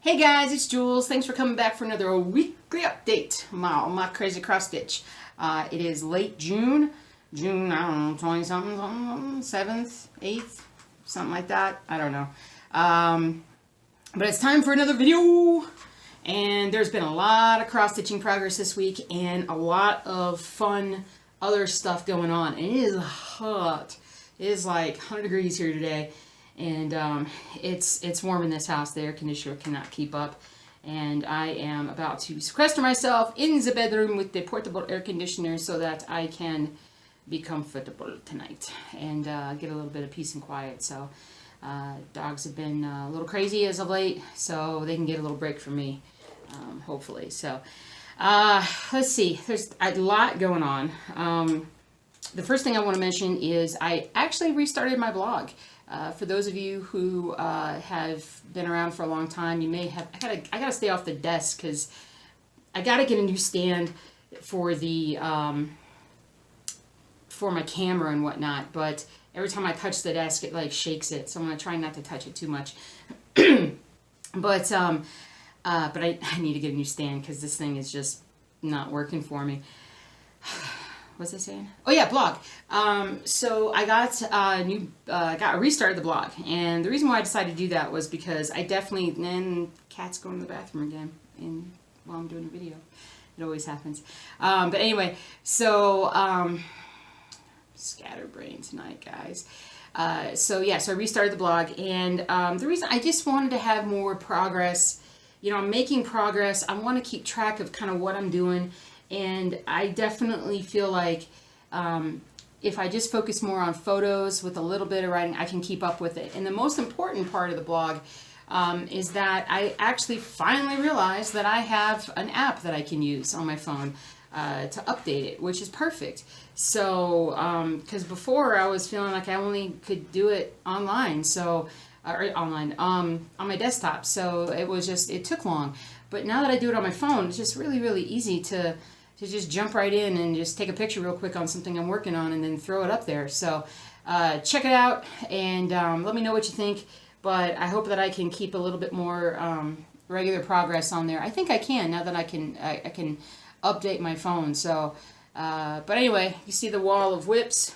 Hey guys, it's Jules. Thanks for coming back for another weekly update on my crazy cross stitch. It is late June, I don't know, 20 something, 7th, 8th, something like that. I don't know. But it's time for another video. And there's been a lot of cross stitching progress this week and a lot of fun other stuff going on. And it is hot. It is like 100 degrees here today. And it's warm in this house. The air conditioner cannot keep up. And I am about to sequester myself in the bedroom with the portable air conditioner so that I can be comfortable tonight and get a little bit of peace and quiet. So dogs have been a little crazy as of late, so they can get a little break from me, hopefully. So let's see. There's a lot going on. The first thing I want to mention is I actually restarted my blog. For those of you who have been around for a long time, you may have. I gotta stay off the desk because I gotta get a new stand for the for my camera and whatnot. But every time I touch the desk, it like shakes it. So I'm gonna try not to touch it too much. But I need to get a new stand because this thing is just not working for me. What's I saying? Oh yeah, blog. So I got restarted the blog, and the reason why I decided to do that was because I definitely cat's going to the bathroom again, while I'm doing a video. It always happens. But anyway, so scatterbrain tonight, guys. So I restarted the blog, and the reason I just wanted to have more progress. You know, I'm making progress. I want to keep track of kind of what I'm doing. And I definitely feel like if I just focus more on photos with a little bit of writing, I can keep up with it. And the most important part of the blog is that I actually finally realized that I have an app that I can use on my phone to update it, which is perfect. So, because before I was feeling like I only could do it online, on my desktop. So it took long. But now that I do it on my phone, it's just really, really easy to just jump right in and just take a picture real quick on something I'm working on and then throw it up there. So check it out and let me know what you think. But I hope that I can keep a little bit more regular progress on there. I think I can now that I can update my phone. So, but anyway, you see the wall of whips.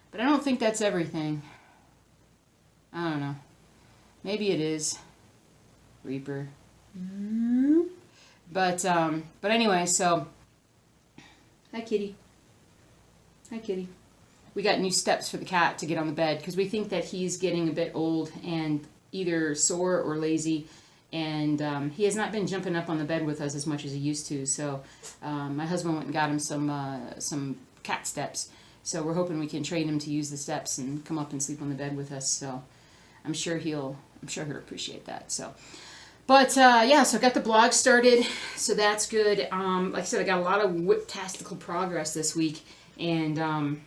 But I don't think that's everything. I don't know. Maybe it is. Reaper. But anyway, so hi kitty. Hi kitty. We got new steps for the cat to get on the bed because we think that he's getting a bit old and either sore or lazy, and he has not been jumping up on the bed with us as much as he used to. So my husband went and got him some cat steps. So we're hoping we can train him to use the steps and come up and sleep on the bed with us. So I'm sure he'll appreciate that. So. But, so I got the blog started, so that's good. Like I said, I got a lot of whip-tastical progress this week, and,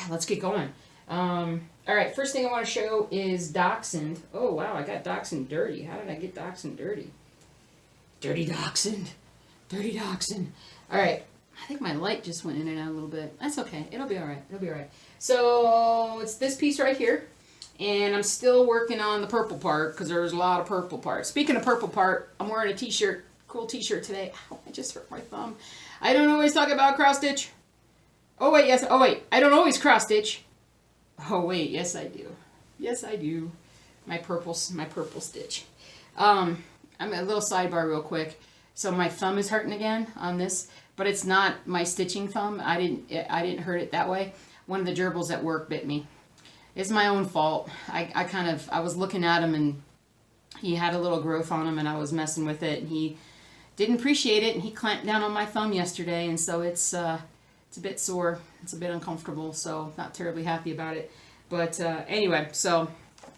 let's get going. All right, first thing I want to show is Dachshund. Oh, wow, I got Dachshund dirty. How did I get Dachshund dirty? Dirty Dachshund. Dirty Dachshund. All right, I think my light just went in and out a little bit. That's okay. It'll be all right. It'll be all right. So, it's this piece right here. And I'm still working on the purple part because there's a lot of purple parts. Speaking of purple part, I'm wearing a t-shirt, cool t-shirt today. Ow, I just hurt my thumb. I don't always talk about cross stitch. Oh wait, yes. Oh wait, I don't always cross stitch. Oh wait, yes I do. Yes I do. My purple stitch. I'm a little sidebar real quick. So my thumb is hurting again on this, but it's not my stitching thumb. I didn't hurt it that way. One of the gerbils at work bit me. It's my own fault. I was looking at him and he had a little growth on him and I was messing with it and he didn't appreciate it and he clamped down on my thumb yesterday and so it's a bit sore. It's a bit uncomfortable, so not terribly happy about it. But anyway, so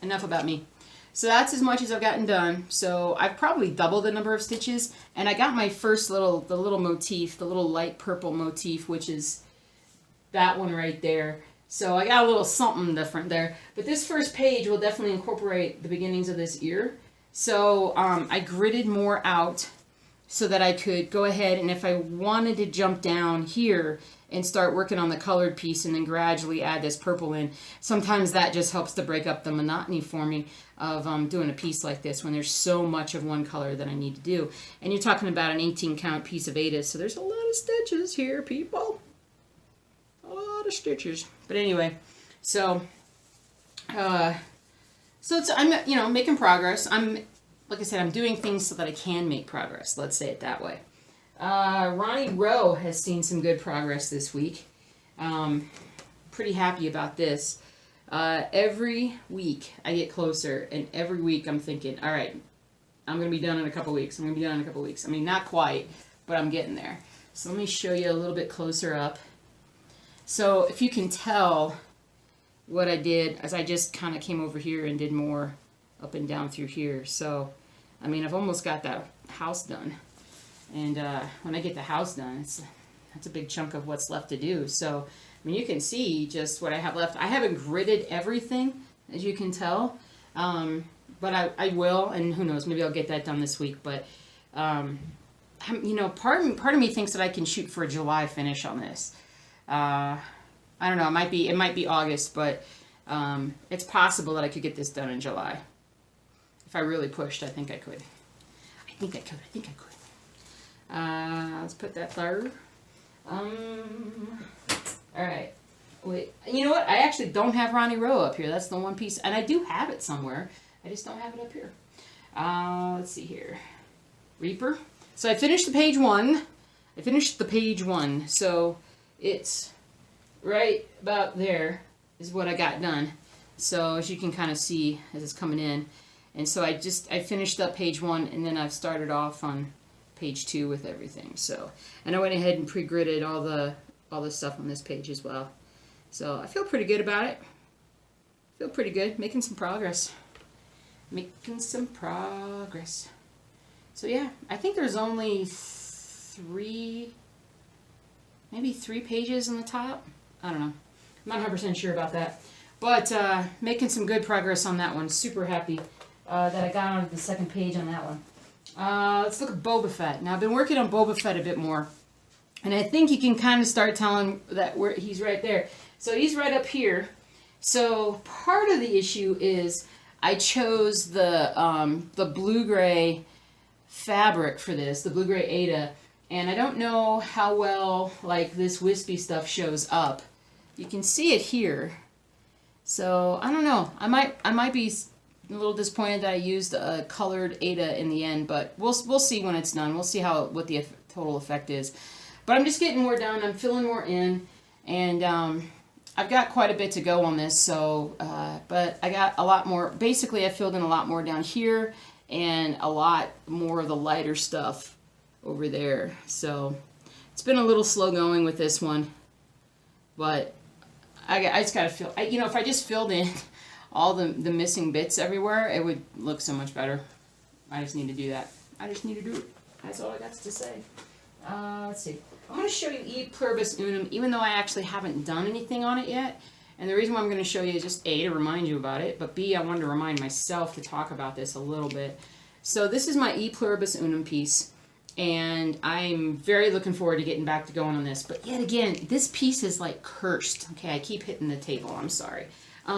enough about me. So that's as much as I've gotten done. So I've probably doubled the number of stitches and I got my first the little motif, the little light purple motif, which is that one right there. So I got a little something different there. But this first page will definitely incorporate the beginnings of this ear. So I gridded more out so that I could go ahead and if I wanted to jump down here and start working on the colored piece and then gradually add this purple in. Sometimes that just helps to break up the monotony for me of doing a piece like this when there's so much of one color that I need to do. And you're talking about an 18 count piece of Aida, so there's a lot of stitches here, people. A lot of stitches. But anyway, so it's, I'm making progress. Like I said, I'm doing things so that I can make progress. Let's say it that way. Ronnie Rowe has seen some good progress this week. Pretty happy about this. Every week I get closer, and every week I'm thinking, all right, I'm going to be done in a couple weeks. I'm going to be done in a couple weeks. I mean, not quite, but I'm getting there. So let me show you a little bit closer up. So if you can tell, what I did is I just kind of came over here and did more up and down through here. So, I mean, I've almost got that house done. And when I get the house done, that's a big chunk of what's left to do. So, I mean, you can see just what I have left. I haven't gridded everything, as you can tell. But I will, and who knows, maybe I'll get that done this week. But, part of me thinks that I can shoot for a July finish on this. I don't know, it might be August, but it's possible that I could get this done in July. If I really pushed, I think I could. Let's put that there. Alright. Wait, you know what? I actually don't have Ronnie Rowe up here. That's the one piece, and I do have it somewhere. I just don't have it up here. Let's see here. Reaper. So I finished the page one. So it's right about there is what I got done. So as you can kind of see as it's coming in. And so I finished up page 1, and then I've started off on page 2 with everything. So, and I went ahead and pre-gridded all the stuff on this page as well. So I feel pretty good about it. Feel pretty good, making some progress. So yeah, I think there's only maybe 3 pages on the top. I don't know. I'm not 100% sure about that. But making some good progress on that one. Super happy that I got on the second page on that one. Let's look at Boba Fett. Now, I've been working on Boba Fett a bit more. And I think you can kind of start telling that he's right there. So he's right up here. So part of the issue is I chose the blue-gray fabric for this, the blue-gray Aida. And I don't know how well like this wispy stuff shows up. You can see it here. So I don't know. I might be a little disappointed that I used a colored Aida in the end, but we'll see when it's done. We'll see what the total effect is. But I'm just getting more done. I'm filling more in, and I've got quite a bit to go on this. So, but I got a lot more. Basically, I filled in a lot more down here, and a lot more of the lighter stuff over there. So it's been a little slow going with this one, but I just gotta fill. If I just filled in all the missing bits everywhere, it would look so much better. I just need to do that. I just need to do it. That's all I got to say. Let's see. I'm going to show you E Pluribus Unum, even though I actually haven't done anything on it yet. And the reason why I'm going to show you is just A, to remind you about it, but B, I wanted to remind myself to talk about this a little bit. So this is my E Pluribus Unum piece, and I'm very looking forward to getting back to going on this. But yet again, this piece is like cursed. Okay, I keep hitting the table. I'm sorry.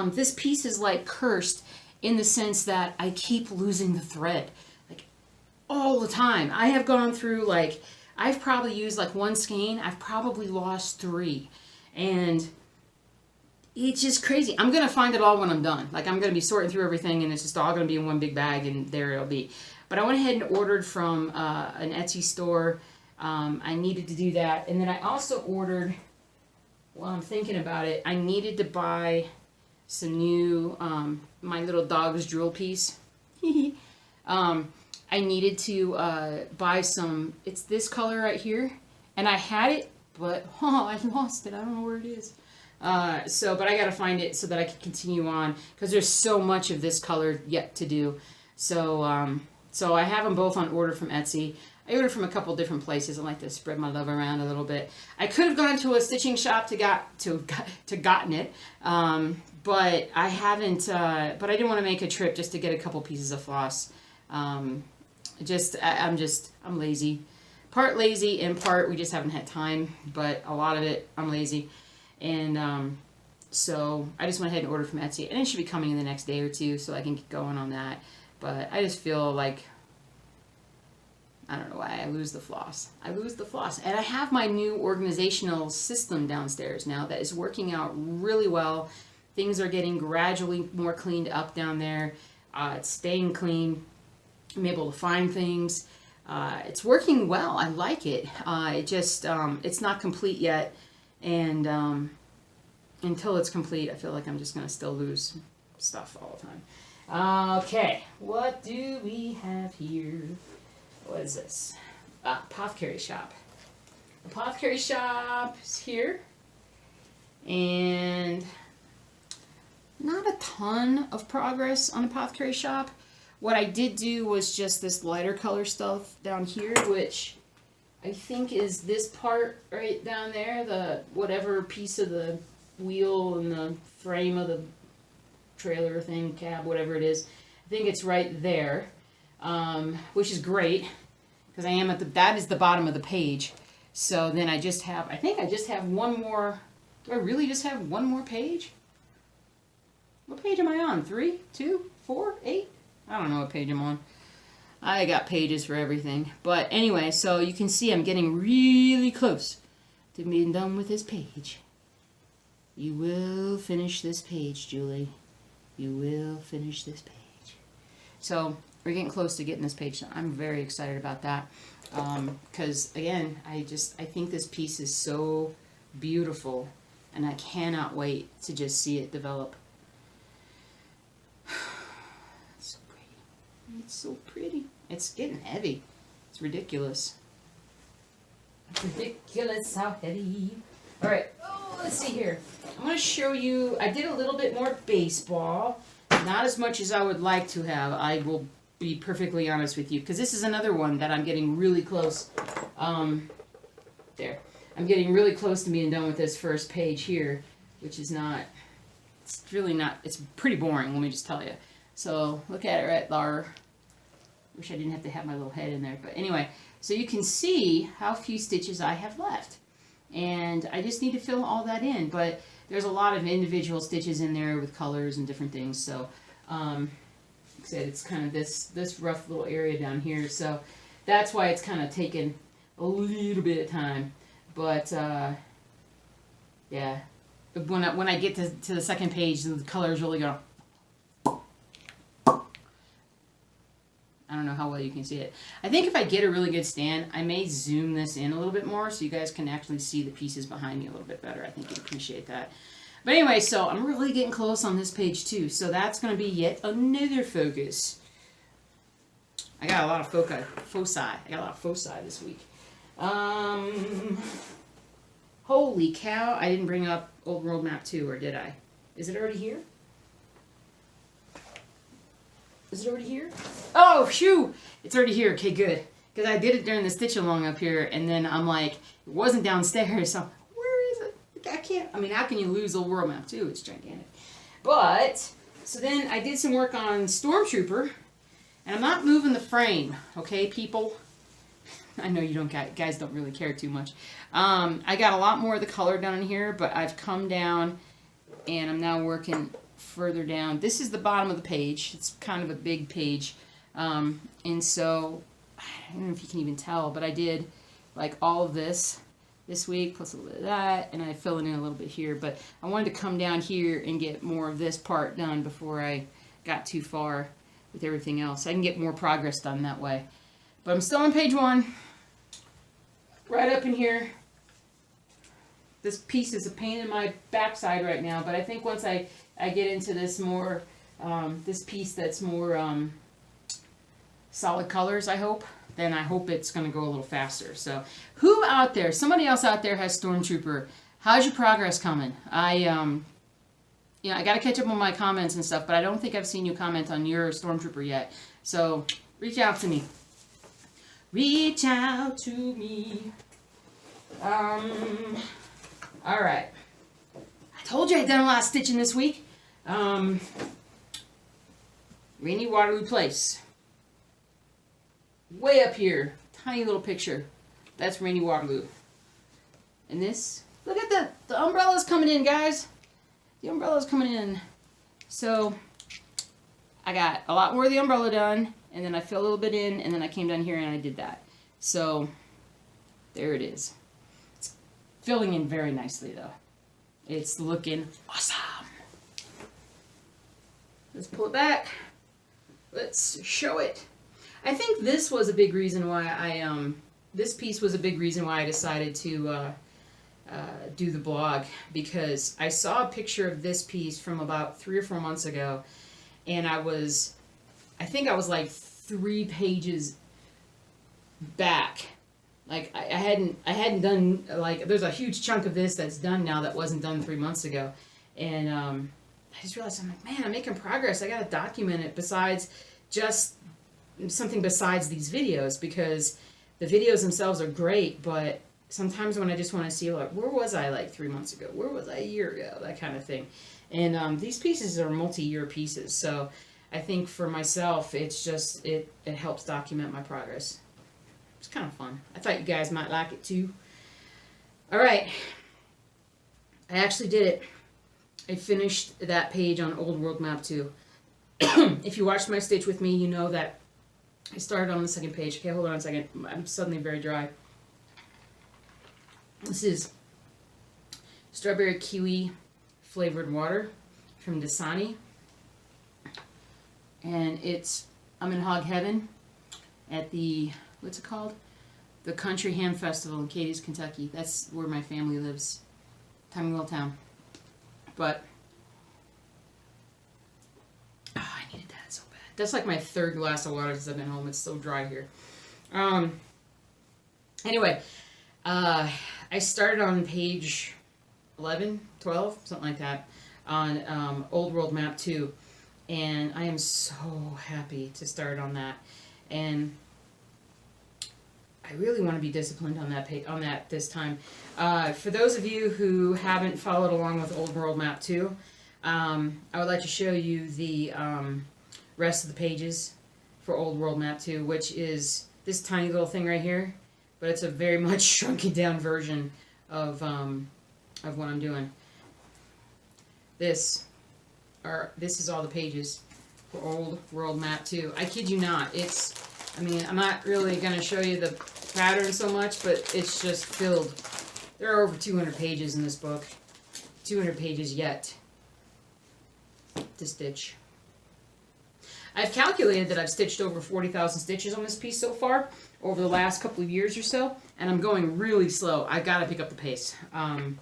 This piece is like cursed in the sense that I keep losing the thread, like all the time. I have gone through I've probably used one skein. I've probably lost 3, and it's just crazy. I'm gonna find it all when I'm done. I'm gonna be sorting through everything, and it's just all gonna be in one big bag, and there it'll be. But I went ahead and ordered from an Etsy store. I needed to do that, and then I also ordered. While I'm thinking about it, I needed to buy some new My Little Dog's Drool piece. I needed to buy some. It's this color right here, and I had it, but I lost it. I don't know where it is. But I gotta find it so that I can continue on, because there's so much of this color yet to do. So I have them both on order from Etsy. I ordered from a couple different places. I like to spread my love around a little bit. I could have gone to a stitching shop to gotten it, but I haven't. But I didn't want to make a trip just to get a couple pieces of floss. I'm lazy. part lazy and part we just haven't had time, but a lot of it I'm lazy. And so I just went ahead and ordered from Etsy, and it should be coming in the next day or two so I can get going on that. But I just feel like, I don't know why, I lose the floss. I lose the floss. And I have my new organizational system downstairs now that is working out really well. Things are getting gradually more cleaned up down there. It's staying clean. I'm able to find things. It's working well. I like it. It just, it's not complete yet. And until it's complete, I feel like I'm just going to still lose stuff all the time. Okay, what do we have here? What is this? Apothecary Shop. Apothecary Shop is here. And not a ton of progress on Apothecary Shop. What I did do was just this lighter color stuff down here, which I think is this part right down there, the whatever piece of the wheel and the frame of the trailer thing, cab, whatever it is. I think it's right there, which is great because I am at that is the bottom of the page. So then I think I just have one more. Do I really just have one more page? What page am I on? 3, 2, 4, 8? I don't know what page I'm on. I got pages for everything. But anyway, so you can see I'm getting really close to being done with this page. You will finish this page, Julie. You will finish this page. So we're getting close to getting this page done. I'm very excited about that. Because again, I think this piece is so beautiful, and I cannot wait to just see it develop. It's so pretty. It's so pretty. It's getting heavy. It's ridiculous. It's ridiculous how heavy. All right, let's see here. I'm going to show you, I did a little bit more baseball. Not as much as I would like to have. I will be perfectly honest with you, because this is another one that I'm getting really close. There. I'm getting really close to being done with this first page here, which is not, it's really not, it's pretty boring, let me just tell you. So look at it right there. Wish I didn't have to have my little head in there. But anyway, so you can see how few stitches I have left. And I just need to fill all that in. But there's a lot of individual stitches in there with colors and different things. So, like I said, it's kind of this rough little area down here. So that's why it's kind of taken a little bit of time. But, yeah. But when I get to the second page, the colors really go. I don't know how well you can see it. I think if I get a really good stand, I may zoom this in a little bit more so you guys can actually see the pieces behind me a little bit better. I think you'd appreciate that. But anyway, so I'm really getting close on this page too. So that's going to be yet another focus. I got a lot of foci. I got a lot of foci this week. Holy cow, I didn't bring up Old World Map 2, or did I? Is it already here? Is it already here? Oh, shoo! It's already here. Okay, good. Because I did it during the stitch along up here, and then I'm like, it wasn't downstairs, so where is it? I can't, I mean, how can you lose Old World Map 2? It's gigantic. But, so then I did some work on Stormtrooper, and I'm not moving the frame, okay, people? I know you don't guys don't really care too much. I got a lot more of the color down in here, but I've come down, and I'm now working further down. This is the bottom of the page. It's kind of a big page. And so, I don't know if you can even tell, but I did like all of this week, plus a little bit of that, and I fill it in a little bit here. But I wanted to come down here and get more of this part done before I got too far with everything else. I can get more progress done that way. But I'm still on page 1. Right up in here. This piece is a pain in my backside right now, but I think once I get into this more, this piece that's more solid colors, I hope, then I hope it's going to go a little faster. So, who out there, somebody else out there has Stormtrooper. How's your progress coming? I got to catch up on my comments and stuff, but I don't think I've seen you comment on your Stormtrooper yet. So, reach out to me. Reach out to me. All right. I told you I'd done a lot of stitching this week. Rainy Waterloo Place. Way up here. Tiny little picture. That's Rainy Waterloo. And this, look at the umbrella's coming in, guys. The umbrella's coming in. So I got a lot more of the umbrella done, and then I filled a little bit in, and then I came down here and I did that. So there it is. It's filling in very nicely though. It's looking awesome. Let's pull it back. Let's show it. I think this was a big reason why this piece was a big reason why I decided to do the blog, because I saw a picture of this piece from about 3 or 4 months ago, and I think I was like 3 pages back. Like I hadn't done, like, there's a huge chunk of this that's done now that wasn't done 3 months ago, and I just realized, I'm like, man, I'm making progress. I gotta document it besides just something besides these videos, because the videos themselves are great, but sometimes when I just want to see, like, where was I like 3 months ago? Where was I a year ago? That kind of thing. And these pieces are multi-year pieces, so I think for myself, it's just, it helps document my progress. It's kind of fun. I thought you guys might like it too. All right. I actually did it. I finished that page on Old World Map 2. If you watched my stitch with me, you know that I started on the second page. Okay, hold on a second. I'm suddenly very dry. This is strawberry kiwi flavored water from Dasani. And I'm in hog heaven at the, what's it called? The Country Ham Festival in Cadiz, Kentucky. That's where my family lives. Tiny little town. But I needed that so bad. That's like my 3rd glass of water since I've been home. It's so dry here. Anyway, I started on page 11, 12, something like that, on Old World Map 2, and I am so happy to start on that. And I really want to be disciplined on that this time. For those of you who haven't followed along with Old World Map 2, I would like to show you the rest of the pages for Old World Map 2, which is this tiny little thing right here, but it's a very much shrunken down version of what I'm doing. This is all the pages for Old World Map 2. I kid you not. I'm not really going to show you the pattern so much, but it's just filled. There are over 200 pages in this book. 200 pages yet to stitch. I've calculated that I've stitched over 40,000 stitches on this piece so far over the last couple of years or so, and I'm going really slow. I gotta pick up the pace. And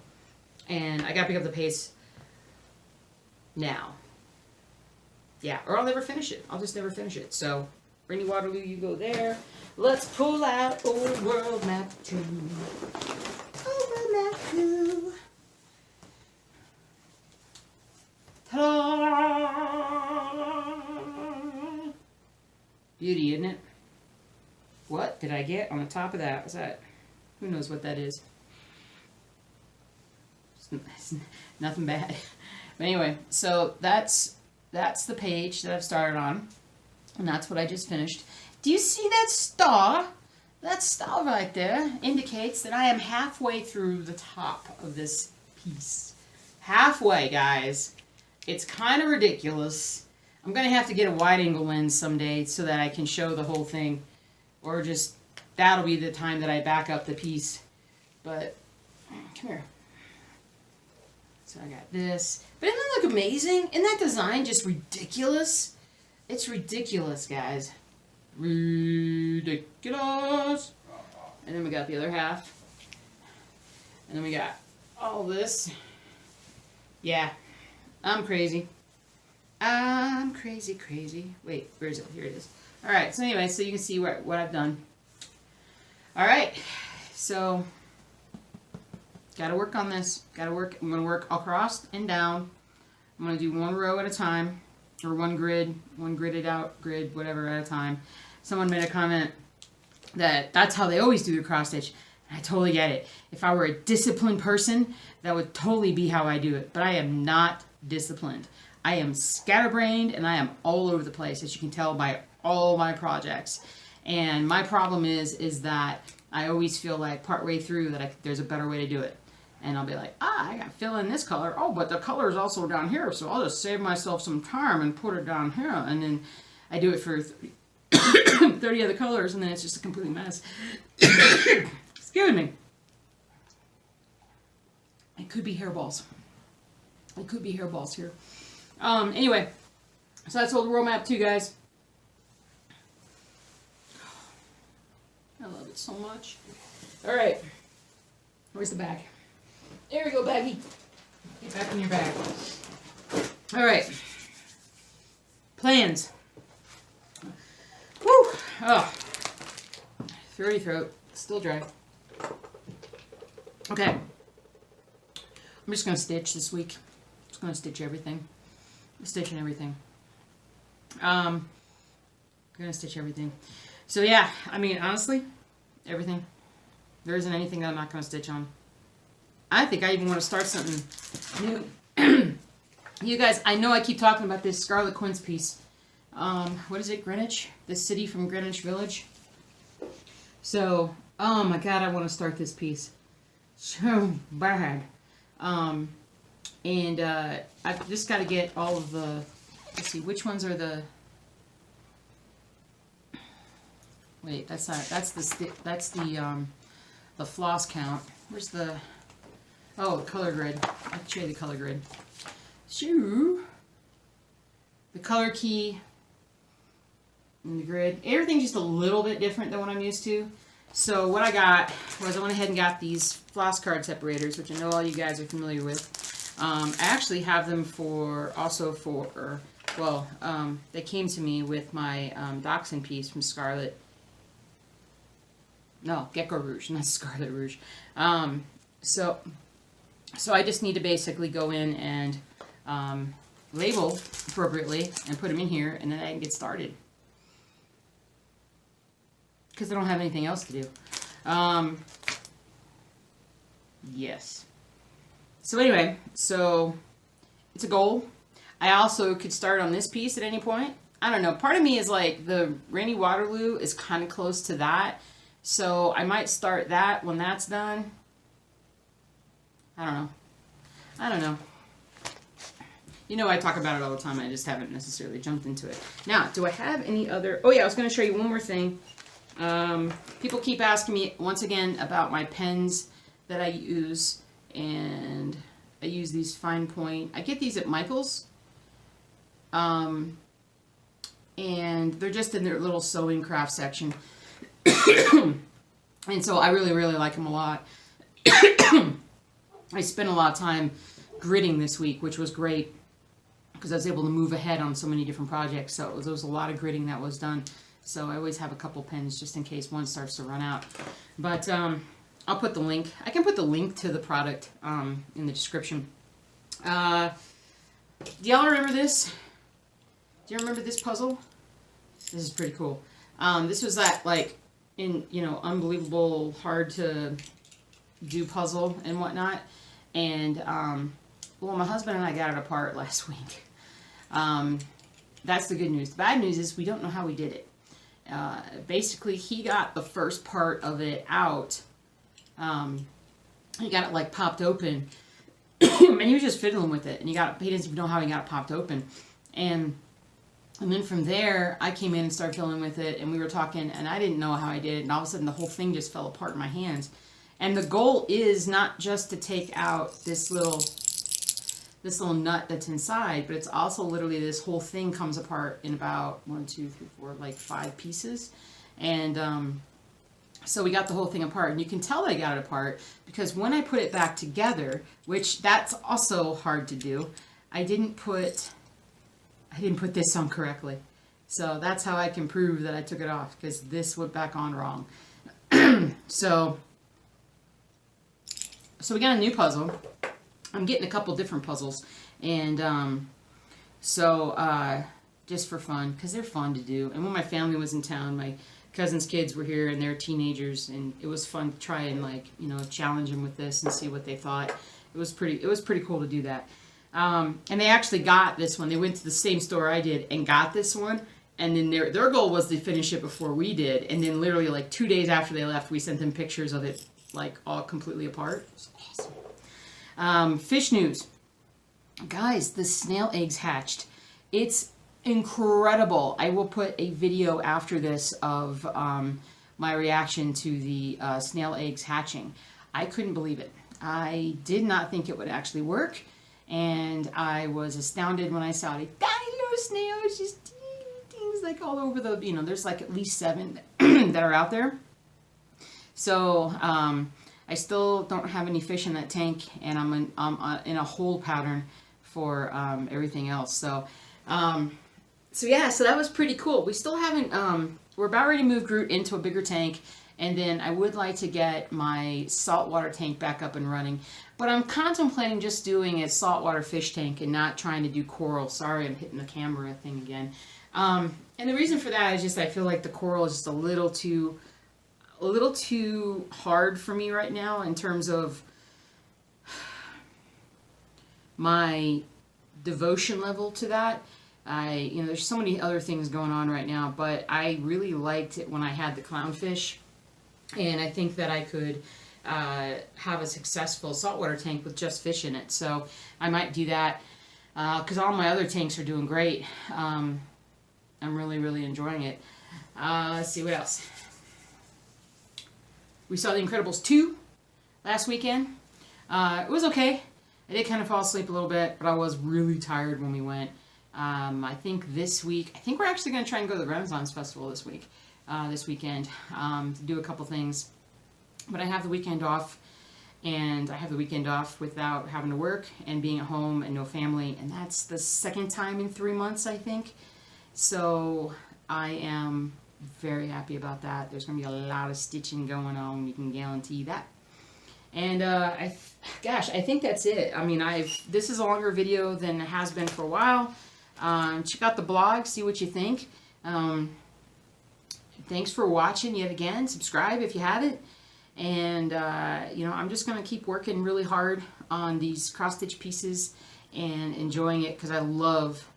I gotta pick up the pace now. Yeah, or I'll never finish it. I'll just never finish it. So, Rainy Waterloo, you go there. Let's pull out Old World Map 2. Old World Map 2. Ta-da! Beauty, isn't it? What did I get on the top of that? What's that? Who knows what that is? It's nothing bad. But anyway, so that's the page that I've started on. And that's what I just finished. Do you see that star? That star right there indicates that I am halfway through the top of this piece. Halfway, guys. It's kind of ridiculous. I'm going to have to get a wide-angle lens someday so that I can show the whole thing. Or just, that'll be the time that I back up the piece. But, come here. So I got this. But doesn't that look amazing? Isn't that design just ridiculous? It's ridiculous, guys. Ridiculous. And then we got the other half. And then we got all this. Yeah. I'm crazy. I'm crazy, crazy. Wait, where is it? Here it is. Alright, so anyway, so you can see what I've done. Alright, so gotta work on this. I'm gonna work across and down. I'm gonna do one row at a time, or one gridded out grid, whatever, at a time. Someone made a comment that that's how they always do the cross stitch. And I totally get it. If I were a disciplined person, that would totally be how I do it. But I am not disciplined. I am scatterbrained and I am all over the place, as you can tell by all my projects. And my problem is that I always feel like partway through that there's a better way to do it. And I'll be like, I got to fill in this color. Oh, but the color is also down here, so I'll just save myself some time and put it down here. And then I do it for 30 other colors, and then it's just a complete mess. Excuse me. It could be hairballs. It could be hairballs here. Anyway, so that's old roadmap 2, guys. I love it so much. All right. Where's the bag? There we go, baggie. Get back in your bag. All right. Plans. Woo! Oh. Throaty throat. Still dry. Okay. I'm just going to stitch this week. Just going to stitch everything. I'm stitching everything. I'm going to stitch everything. So yeah, I mean, honestly, everything. There isn't anything that I'm not going to stitch on. I think I even want to start something new. You guys, I know I keep talking about this Scarlet Quince piece. What is it, Greenwich? The city from Greenwich Village. So, oh my God, I want to start this piece. So bad. I've just got to get all of the, let's see, which ones are the, wait, that's not, that's the floss count. Where's the, oh, color grid. I'll show you the color grid. Shoo. The color key and the grid. Everything's just a little bit different than what I'm used to. So what I got was I went ahead and got these floss card separators, which I know all you guys are familiar with. I actually have them they came to me with my Dachshund piece from Scarlet. No, Gecko Rouge, not Scarlet Rouge. So I just need to basically go in and label appropriately and put them in here, and then I can get started. Because I don't have anything else to do. Yes. So anyway, so it's a goal. I also could start on this piece at any point. I don't know. Part of me is like the Rainy Waterloo is kind of close to that. So I might start that when that's done. I don't know. You know, I talk about it all the time. I just haven't necessarily jumped into it. Now, do I have any other... Oh, yeah, I was going to show you one more thing. People keep asking me, once again, about my pens that I use. And I use these fine point. I get these at Michael's. And they're just in their little sewing craft section. And so I really, really like them a lot. I spent a lot of time gridding this week, which was great because I was able to move ahead on so many different projects. So there was a lot of gridding that was done. So I always have a couple pens just in case one starts to run out. But I'll put the link. I can put the link to the product in the description. Do y'all remember this? Do you remember this puzzle? This is pretty cool. This was that unbelievable hard to do puzzle and whatnot. And well, my husband and I got it apart last week. That's the good news. The bad news is we don't know how we did it. Basically, he got the first part of it out. He got it like popped open, and he was just fiddling with it. And he didn't even know how he got it popped open. And then from there, I came in and started fiddling with it, and we were talking, and I didn't know how I did it. And all of a sudden, the whole thing just fell apart in my hands. And the goal is not just to take out this little nut that's inside, but it's also literally this whole thing comes apart in about 5 pieces. And so we got the whole thing apart, and you can tell I got it apart because when I put it back together, which that's also hard to do, I didn't put this on correctly. So that's how I can prove that I took it off, because this went back on wrong. So we got a new puzzle. I'm getting a couple different puzzles, and just for fun, because they're fun to do. And when my family was in town, my cousin's kids were here, and they're teenagers, and it was fun to try and challenge them with this and see what they thought. It was pretty cool to do that. And they actually got this one. They went to the same store I did and got this one, and then their goal was to finish it before we did. And then literally like 2 days after they left, we sent them pictures of it like all completely apart. It was awesome. Fish news. Guys, the snail eggs hatched. It's incredible. I will put a video after this of my reaction to the snail eggs hatching. I couldn't believe it. I did not think it would actually work, and I was astounded when I saw it. Tiny little snails, just things like all over the, you know, there's like at least 7 that are out there. So I still don't have any fish in that tank, and I'm in a hold pattern for everything else. So yeah, so that was pretty cool. We still haven't, we're about ready to move Groot into a bigger tank, and then I would like to get my saltwater tank back up and running. But I'm contemplating just doing a saltwater fish tank and not trying to do coral. Sorry, I'm hitting the camera thing again. And the reason for that is just I feel like the coral is just a little too hard for me right now in terms of my devotion level to that. You know, there's so many other things going on right now, but I really liked it when I had the clownfish, and I think that I could have a successful saltwater tank with just fish in it. So I might do that because all my other tanks are doing great. I'm really enjoying it. Let's see what else. We saw The Incredibles 2 last weekend. It was okay. I did kind of fall asleep a little bit, but I was really tired when we went. I think this week, I think we're actually going to try and go to the Renaissance Festival this weekend, to do a couple things. But I have the weekend off, and I have the weekend off without having to work and being at home and no family, and that's the second time in 3 months, I think. So I am very happy about that. There's going to be a lot of stitching going on, you can guarantee that. And gosh, I think that's it. I mean, this is a longer video than it has been for a while. Check out the blog, see what you think. Thanks for watching yet again. Subscribe if you haven't. And you know, I'm just going to keep working really hard on these cross stitch pieces and enjoying it, because I love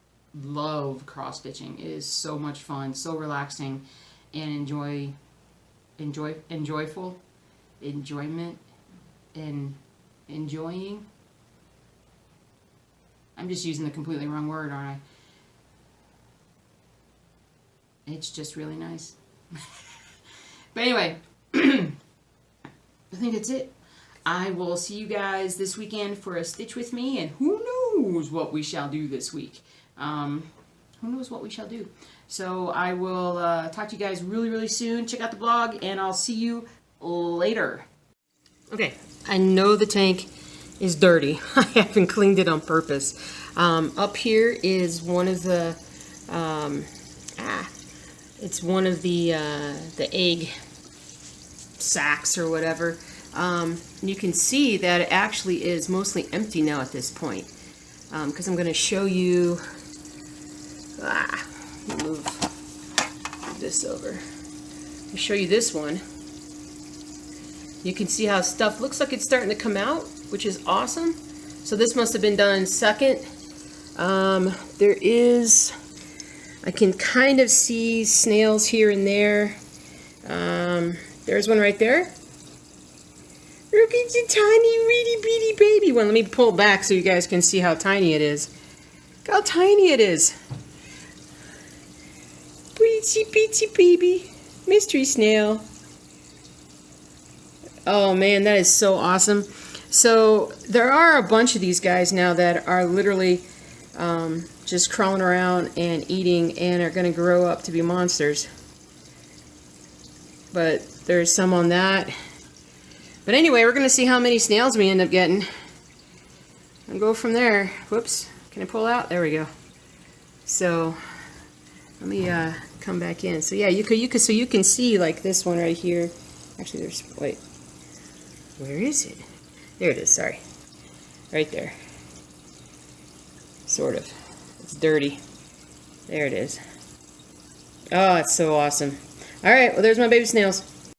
cross stitching. It is so much fun, so relaxing, and enjoyment and enjoying. I'm just using the completely wrong word, aren't I? It's just really nice. But anyway, I think that's it. I will see you guys this weekend for a stitch with me, and who knows what we shall do this week. Who knows what we shall do. So I will talk to you guys really soon. Check out the blog, and I'll see you later. Okay, I know the tank is dirty. I haven't cleaned it on purpose. Up here is one of the it's one of the egg sacks or whatever. You can see that it actually is mostly empty now at this point, because I'm going to show you. Move this over. I'll show you this one. You can see how stuff looks like it's starting to come out, which is awesome. So this must have been done second. There is, I can kind of see snails here and there. There's one right there. Look, it's a tiny, itty bitty baby one. Let me pull it back so you guys can see how tiny it is. Look how tiny it is. Itsy bitsy baby. Mystery snail. Oh man, that is so awesome. So there are a bunch of these guys now that are literally just crawling around and eating, and are going to grow up to be monsters. But there's some on that. But anyway, we're going to see how many snails we end up getting and go from there. Whoops. Can I pull out? There we go. So let me come back in. So yeah, you can see like this one right here. Actually, there's, wait. Where is it? There it is, sorry. Right there. Sort of. It's dirty. There it is. Oh, it's so awesome. Alright, well there's my baby snails.